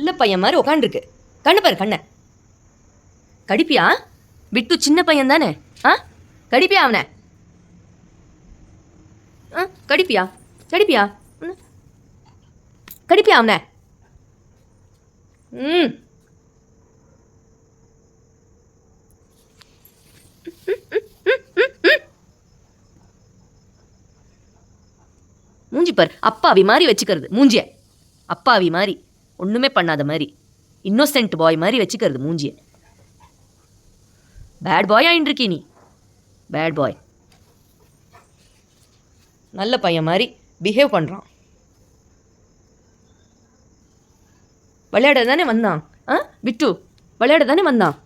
நல்ல பையன் மாதிரி உட்காந்துருக்கு. கண்ணு பாரு கண்ணை. கடிப்பியா? விட்டு சின்ன பையன் தானே. ஆ கடிப்பியா அவனை? கடிப்பியா? கடிப்பியா? கடிப்பியா அவனை? மூஞ்சி பார், அப்பாவி மாதிரி வச்சுக்கிறது மூஞ்சிய. அப்பாவி மாதிரி, ஒன்றுமே பண்ணாத மாதிரி, இன்னோசென்ட் பாய் மாதிரி வச்சுக்கிறது மூஞ்சிய. பேட் பாய் ஆயின்றிருக்கீ நீ. Bad boy. நல்ல பையன் மாதிரி பிஹேவ் பண்ணுறான். விளையாட தானே வந்தான். விட்டு விளையாட தானே வந்தான்.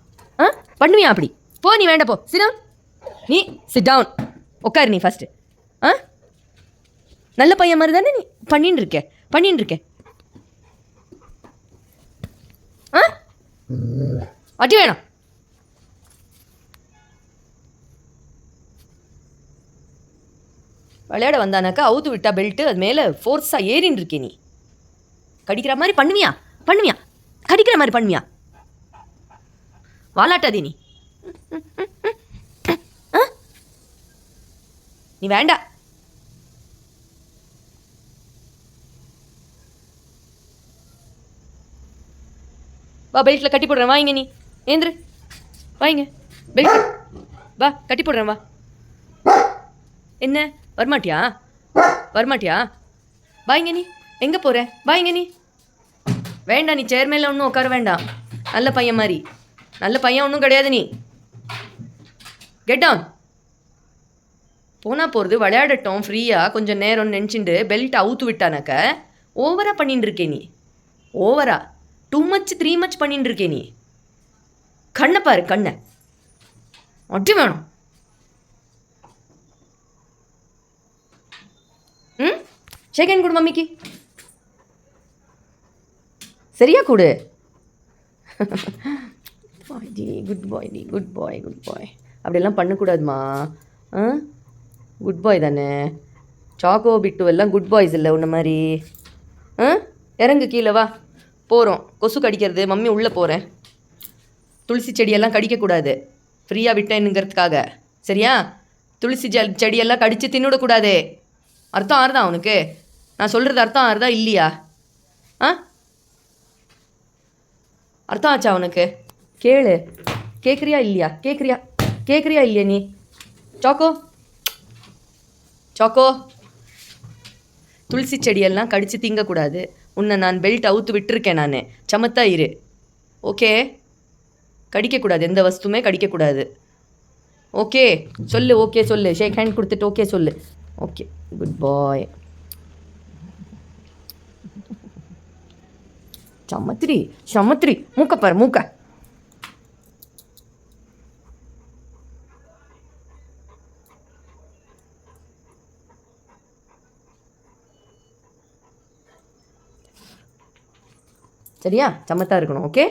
பண்ணுவியா அப்படி? போ நீ, வேண்ட போ. சிடம் நீ, சிட் டவுன். உட்காரு நீ ஃபஸ்ட்டு. நல்ல பையன் மாதிரி தானே நீ பண்ணின்னு இருக்க. அட்டி வேணாம். விளையாட வந்தானாக்கா அவுத்து விட்டா பெல்ட்டு அது மேலே ஃபோர்ஸாக ஏறின்னு இருக்கே நீ. கடிக்கிற மாதிரி பண்ணுவியா? கடிக்கிற மாதிரி பண்ணுவியா? வாலாட்டாதே நீ. நீ வேண்டா. வா, பெல்ட்டில் கட்டி போடுறேன். வாங்க நீ, ஏந்திரு. வாங்க பெல்ட். வா, கட்டி போடுறேன். வா. என்ன வரமாட்டியா? வாங்க நீ. எங்கே போகிற? வாங்க நீ. வேண்டாம், நீ சேர் மேலே ஒன்றும் உட்கார வேண்டாம். நல்ல பையன் மாதிரி. நல்ல பையன் ஒன்றும் கிடையாது நீ. Get down. போனால் போகிறது, விளையாடட்டும் ஃப்ரீயாக கொஞ்சம் நேரம் நினச்சிண்டு பெல்ட் அவுத்து விட்டானாக்க ஓவராக பண்ணின்னு இருக்கே நீ. ஓவரா 2 மச் 3 மச் பண்ணின்னு இருக்கே நீ. கண்ணை பாரு கண்ணை. அட்டி வேணும். ஷேக் கொடு மம்மிக்கு. சரியா கொடு. குட் பாய். அப்படியெல்லாம் பண்ணக்கூடாதுமா. குட் பாய் தானே. சாக்கோ பிட்டு எல்லாம் குட் பாய்ஸ் இல்லை உன்ன மாதிரி. இறங்கு கீழே. வா போகிறோம். கொசு கடிக்கிறது. மம்மி உள்ளே போகிறேன். துளசி செடியெல்லாம் கடிக்கக்கூடாது, ஃப்ரீயாக விட்டேனுங்கிறதுக்காக. சரியா? துளசி செடியெல்லாம் கடித்து தின்னுடக்கூடாது. அர்த்தம் ஆறுதா அவனுக்கு? நான் சொல்கிறது அர்த்தம் ஆறுதா இல்லையா? அர்த்தம் ஆச்சா அவனுக்கு? கேளு. கேட்குறியா இல்லையா நீ? சாக்கோ துளசி செடியெல்லாம் கடித்து திங்கக்கூடாது. உன்னை நான் பெல்ட் அவுத்து விட்டுருக்கேன். நான் சமத்தா இரு. ஓகே? கடிக்கக்கூடாது, எந்த வஸ்துமே கடிக்கக்கூடாது. ஓகே சொல்லு. ஓகே சொல்லு. ஷேக் ஹேண்ட் கொடுத்துட்டு ஓகே சொல்லு. ஓகே, குட் பாய். சமத்திரி. மூக்க பாரு, மூக்க. சரியா? சமத்தா இருக்கணும். ஓகே?